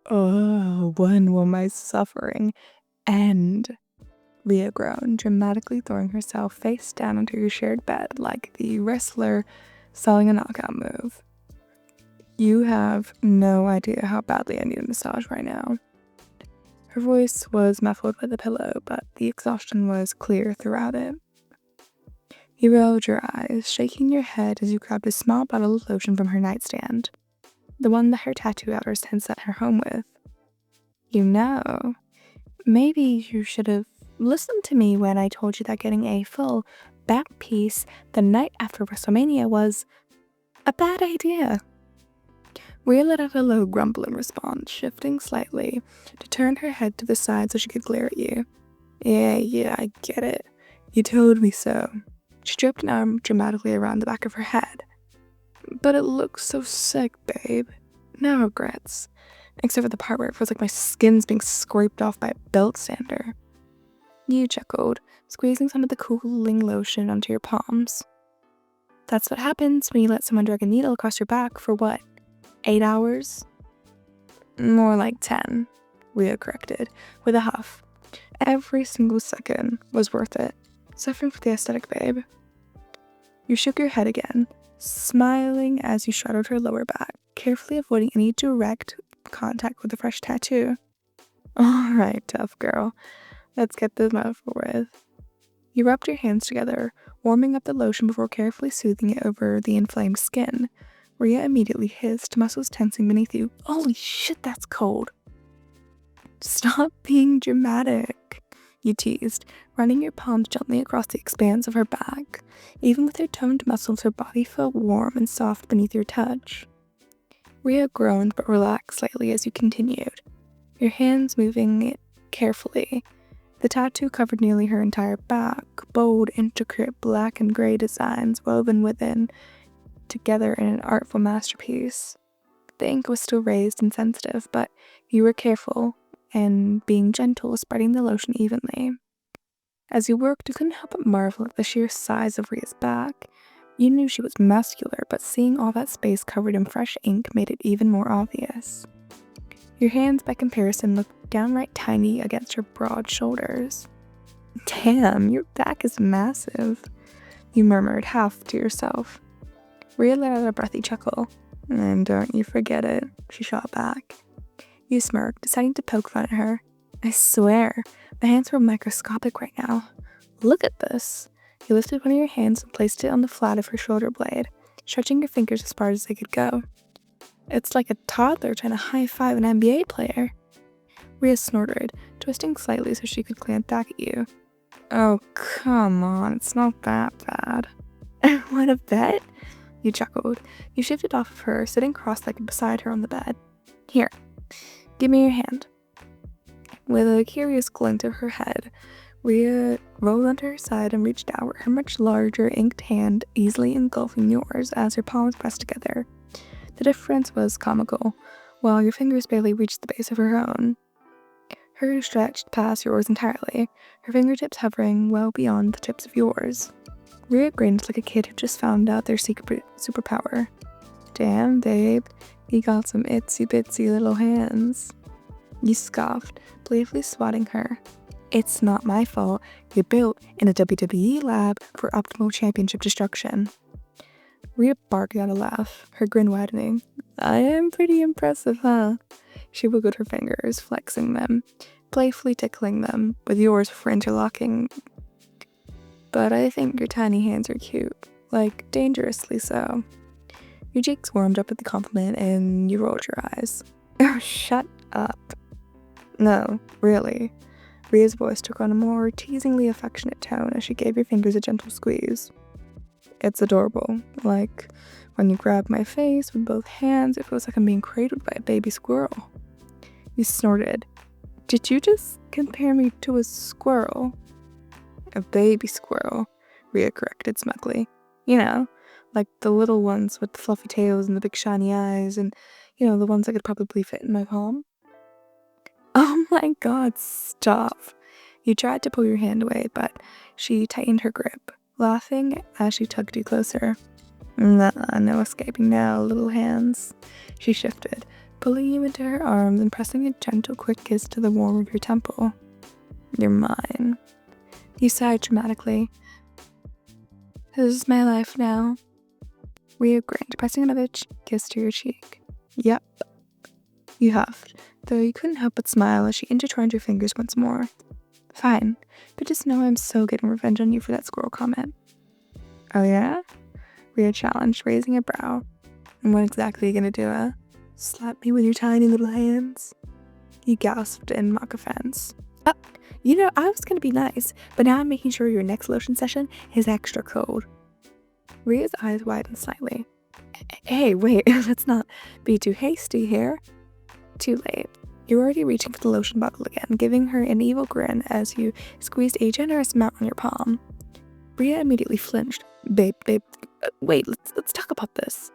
Oh, when will my suffering end? Rhea groaned, dramatically throwing herself face down onto your shared bed like the wrestler selling a knockout move. You have no idea how badly I need a massage right now. Her voice was muffled by the pillow, but the exhaustion was clear throughout it. You rolled your eyes, shaking your head as you grabbed a small bottle of lotion from her nightstand, the one that her tattoo artist had sent her home with. You know, maybe you should have listened to me when I told you that getting a full back piece the night after WrestleMania was a bad idea. Rhea let out a low grumble in response, shifting slightly to turn her head to the side so she could glare at you. Yeah, I get it. You told me so. She draped an arm dramatically around the back of her head. But it looks so sick, babe. No regrets. Except for the part where it feels like my skin's being scraped off by a belt sander. You chuckled, squeezing some of the cooling lotion onto your palms. That's what happens when you let someone drag a needle across your back for what? 8 hours? More like 10, Rhea corrected, with a huff. Every single second was worth it. Suffering for the aesthetic, babe. You shook your head again, smiling as you straddled her lower back, carefully avoiding any direct contact with the fresh tattoo. Alright, tough girl. Let's get this over with. You rubbed your hands together, warming up the lotion before carefully soothing it over the inflamed skin. Rhea immediately hissed, muscles tensing beneath you. Holy shit, that's cold. Stop being dramatic, you teased, running your palms gently across the expanse of her back. Even with her toned muscles, her body felt warm and soft beneath your touch. Rhea groaned but relaxed slightly as you continued, your hands moving carefully. The tattoo covered nearly her entire back, bold, intricate black and gray designs woven within, together in an artful masterpiece. The ink was still raised and sensitive, but you were careful and being gentle, spreading the lotion evenly. As you worked, you couldn't help but marvel at the sheer size of Rhea's back. You knew she was muscular, but seeing all that space covered in fresh ink made it even more obvious. Your hands, by comparison, looked downright tiny against her broad shoulders. Damn, your back is massive, you murmured, half to yourself. Rhea let out a breathy chuckle. And don't you forget it, she shot back. You smirked, deciding to poke fun at her. I swear, my hands were microscopic right now. Look at this. You lifted one of your hands and placed it on the flat of her shoulder blade, stretching your fingers as far as they could go. It's like a toddler trying to high-five an NBA player. Rhea snorted, twisting slightly so she could glance back at you. Oh, come on, it's not that bad. Want to bet? You chuckled. You shifted off of her, sitting cross-legged beside her on the bed. Here, give me your hand. With a curious glint of her head, Rhea rolled onto her side and reached out, her much larger, inked hand easily engulfing yours as her palms pressed together. The difference was comical, while your fingers barely reached the base of her own. Hers stretched past yours entirely, her fingertips hovering well beyond the tips of yours. Rhea grinned like a kid who just found out their secret superpower. Damn, babe, you got some itsy-bitsy little hands. You scoffed, playfully swatting her. It's not my fault. You're built in a WWE lab for optimal championship destruction. Rhea barked out a laugh, her grin widening. I am pretty impressive, huh? She wiggled her fingers, flexing them, playfully tickling them, with yours for interlocking. But I think your tiny hands are cute, like dangerously so. Your cheeks warmed up at the compliment and you rolled your eyes. Oh, shut up. No, really. Rhea's voice took on a more teasingly affectionate tone as she gave your fingers a gentle squeeze. It's adorable. Like, when you grab my face with both hands, it feels like I'm being cradled by a baby squirrel. You snorted. Did you just compare me to a squirrel? A baby squirrel, Rhea corrected smugly. You know, like the little ones with the fluffy tails and the big shiny eyes and, the ones that could probably fit in my palm. Oh my god, stop. You tried to pull your hand away, but she tightened her grip, laughing as she tugged you closer. Nah, no escaping now, little hands. She shifted, pulling you into her arms and pressing a gentle, quick kiss to the warm of your temple. You're mine. You sighed dramatically. This is my life now. Rhea grinned, pressing another kiss to your cheek. Yep. You huffed, though you couldn't help but smile as she intertwined your fingers once more. Fine, but just know I'm so getting revenge on you for that squirrel comment. Oh yeah? Rhea challenged, raising a brow. And what exactly are you gonna do, slap me with your tiny little hands? You gasped in mock offense. I was gonna be nice, but now I'm making sure your next lotion session is extra cold. Rhea's eyes widened slightly. Hey, wait, let's not be too hasty here. Too late. You're already reaching for the lotion bottle again, giving her an evil grin as you squeezed a generous amount on your palm. Rhea immediately flinched. Babe, wait, let's talk about this.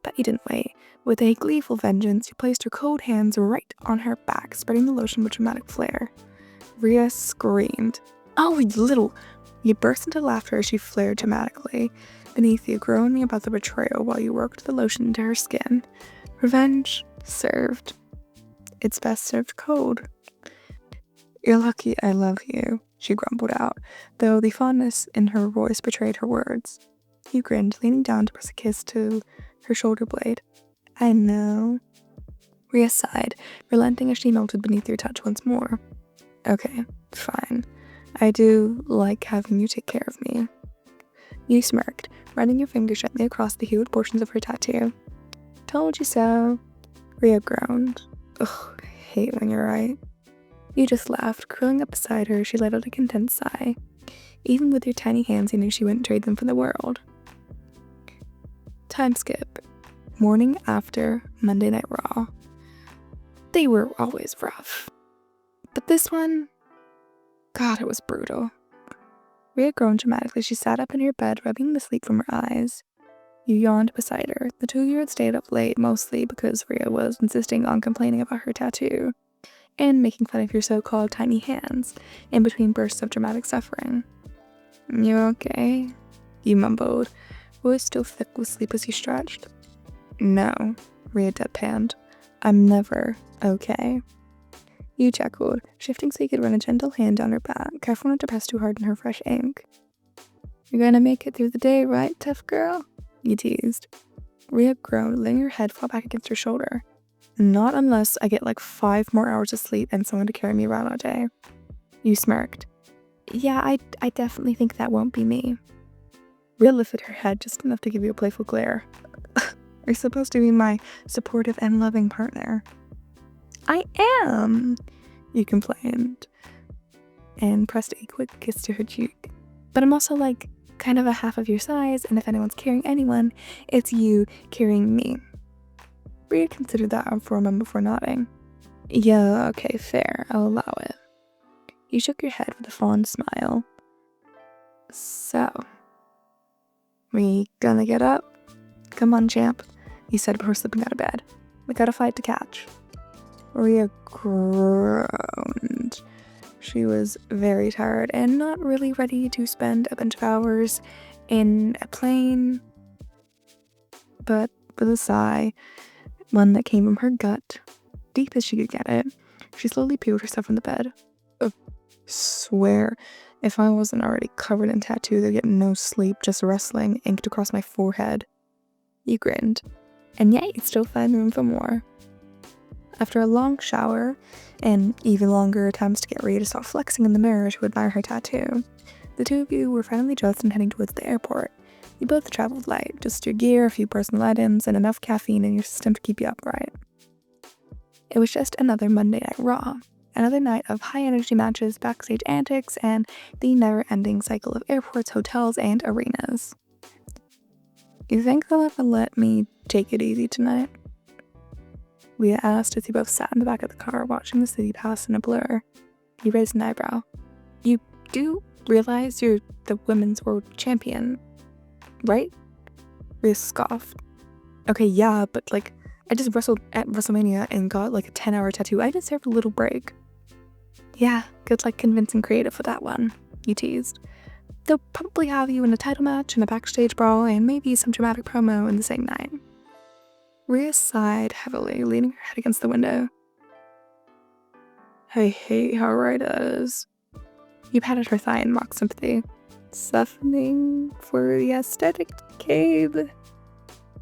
But you didn't wait. With a gleeful vengeance, you placed your cold hands right on her back, spreading the lotion with dramatic flair. Rhea screamed. Oh, you little... You burst into laughter as she flared dramatically beneath you, groaning about the betrayal while you worked the lotion into her skin. Revenge served. It's best served cold. You're lucky I love you, she grumbled out, though the fondness in her voice betrayed her words. You grinned, leaning down to press a kiss to her shoulder blade. I know. Rhea sighed, relenting as she melted beneath your touch once more. Okay, fine. I do like having you take care of me. You smirked, running your fingers gently across the healed portions of her tattoo. Told you so. Rhea groaned. Ugh, I hate when you're right. You just laughed, curling up beside her as she let out a content sigh. Even with your tiny hands, you knew she wouldn't trade them for the world. Time skip. Morning after Monday Night Raw. They were always rough. But this one, God, it was brutal. Rhea groaned dramatically. She sat up in her bed, rubbing the sleep from her eyes. You yawned beside her. The two of you had stayed up late, mostly because Rhea was insisting on complaining about her tattoo, and making fun of your so-called tiny hands, in between bursts of dramatic suffering. You okay? You mumbled, voice still thick with sleep as you stretched. No, Rhea deadpanned. I'm never okay. You chuckled, shifting so you could run a gentle hand down her back, careful not to press too hard in her fresh ink. You're gonna make it through the day, right, tough girl? You teased. Rhea groaned, letting her head fall back against her shoulder. Not unless I get like 5 more hours of sleep and someone to carry me around all day. You smirked. Yeah, I definitely think that won't be me. Rhea lifted her head just enough to give you a playful glare. You're supposed to be my supportive and loving partner. I am, you complained, and pressed a quick kiss to her cheek. But I'm also like kind of a half of your size, and if anyone's carrying anyone, it's you carrying me. Rhea considered that for a moment before nodding. Yeah, okay, fair, I'll allow it. You shook your head with a fond smile. So, we gonna get up? Come on, champ, you said before slipping out of bed. We got a fight to catch. Rhea groaned. She was very tired and not really ready to spend a bunch of hours in a plane. But with a sigh, one that came from her gut, deep as she could get it, she slowly peeled herself from the bed. Swear, if I wasn't already covered in tattoos, I'd get no sleep, just wrestling inked across my forehead. You grinned, and yet you'd still find room for more. After a long shower, and even longer attempts to get Rhea to stop flexing in the mirror to admire her tattoo, the two of you were finally dressed and heading towards the airport. You both traveled light, just your gear, a few personal items, and enough caffeine in your system to keep you upright. It was just another Monday Night Raw, another night of high-energy matches, backstage antics, and the never-ending cycle of airports, hotels, and arenas. You think they'll ever let me take it easy tonight? Rhea asked as you both sat in the back of the car watching the city pass in a blur. You raised an eyebrow. You do realize you're the women's world champion, right? Rhea scoffed. Okay, yeah, but like, I just wrestled at WrestleMania and got like a 10-hour tattoo. I deserve a little break. Yeah, good luck convincing creative for that one, you teased. They'll probably have you in a title match and a backstage brawl and maybe some dramatic promo in the same night. Rhea sighed heavily, leaning her head against the window. I hate how right that is. You patted her thigh in mock sympathy. Softening for the aesthetic, Gabe.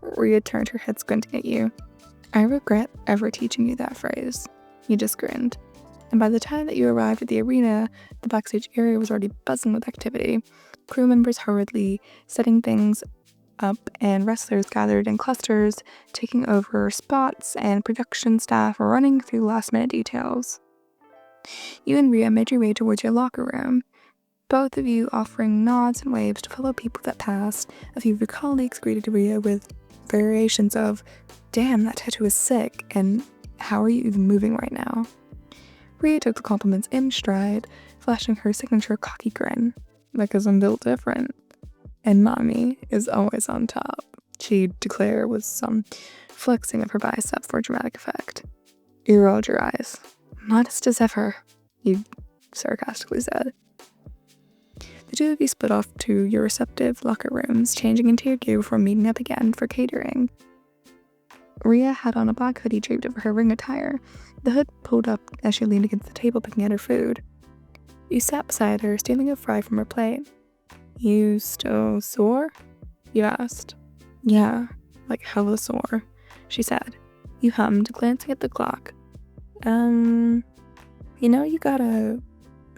Rhea turned her head, squinting at you. I regret ever teaching you that phrase. You just grinned. And by the time that you arrived at the arena, the backstage area was already buzzing with activity. Crew members hurriedly setting things up, and wrestlers gathered in clusters, taking over spots, and production staff were running through last-minute details. You and Rhea made your way towards your locker room, both of you offering nods and waves to fellow people that passed. A few of your colleagues greeted Rhea with variations of, "Damn, that tattoo is sick," and "How are you even moving right now?" Rhea took the compliments in stride, flashing her signature cocky grin. "Because I'm built different. And mommy is always on top," she'd declare with some flexing of her bicep for dramatic effect. You rolled your eyes. "Modest as ever," you sarcastically said. The two of you split off to your respective locker rooms, changing into your gear before meeting up again for catering. Rhea had on a black hoodie draped over her ring attire, the hood pulled up as she leaned against the table picking at her food. You sat beside her, stealing a fry from her plate. "You still sore?" you asked. "Yeah, like hella sore," she said. You hummed, glancing at the clock. You know you got a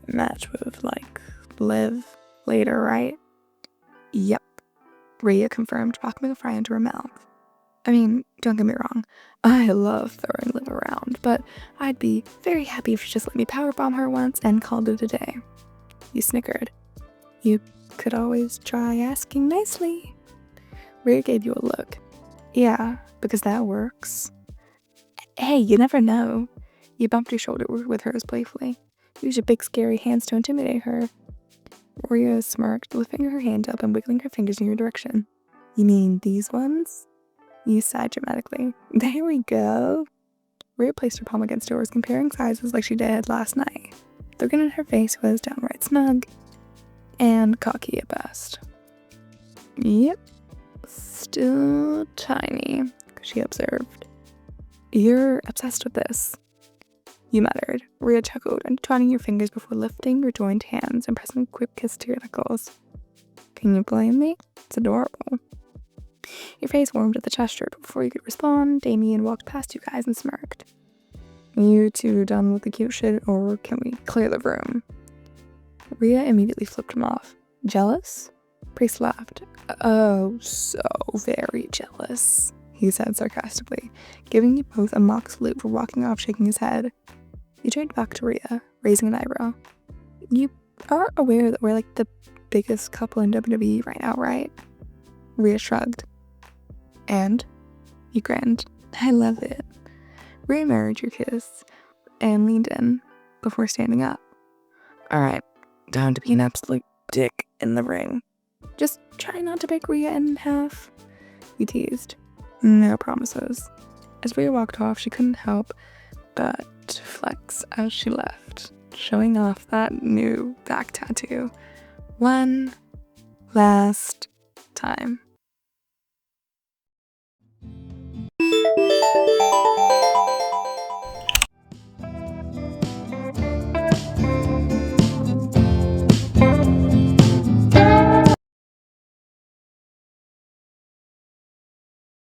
match with, Liv later, right?" "Yep," Rhea confirmed, popping a fry into her mouth. "I mean, don't get me wrong, I love throwing Liv around, but I'd be very happy if she just let me powerbomb her once and called it a day." You snickered. "You could always try asking nicely." Rhea gave you a look. "Yeah, because that works." "Hey, you never know." You bumped your shoulder with hers playfully. Use your big scary hands to intimidate her. Rhea smirked, lifting her hand up and wiggling her fingers in your direction. "You mean these ones?" You sighed dramatically. "There we go." Rhea placed her palm against yours, comparing sizes like she did last night. The grin on her face was downright smug and cocky at best. "Yep, still tiny," she observed. "You're obsessed with this," you muttered. Rhea chuckled, entwining your fingers before lifting your joined hands and pressing a quick kiss to your knuckles. "Can you blame me? It's adorable." Your face warmed at the gesture, but before you could respond, Damien walked past you guys and smirked. "You two done with the cute shit, or can we clear the room?" Rhea immediately flipped him off. "Jealous?" Priest laughed. "Oh, so very jealous," he said sarcastically, giving you both a mock salute for walking off, shaking his head. You turned back to Rhea, raising an eyebrow. "You are aware that we're the biggest couple in WWE right now, right?" Rhea shrugged. "And?" You grinned. "I love it." Rhea married your kiss and leaned in before standing up. "Alright, time to be an absolute dick in the ring. Just try not to break Rhea in half," you teased. "No promises." As Rhea walked off, she couldn't help but flex as she left, showing off that new back tattoo. One last time.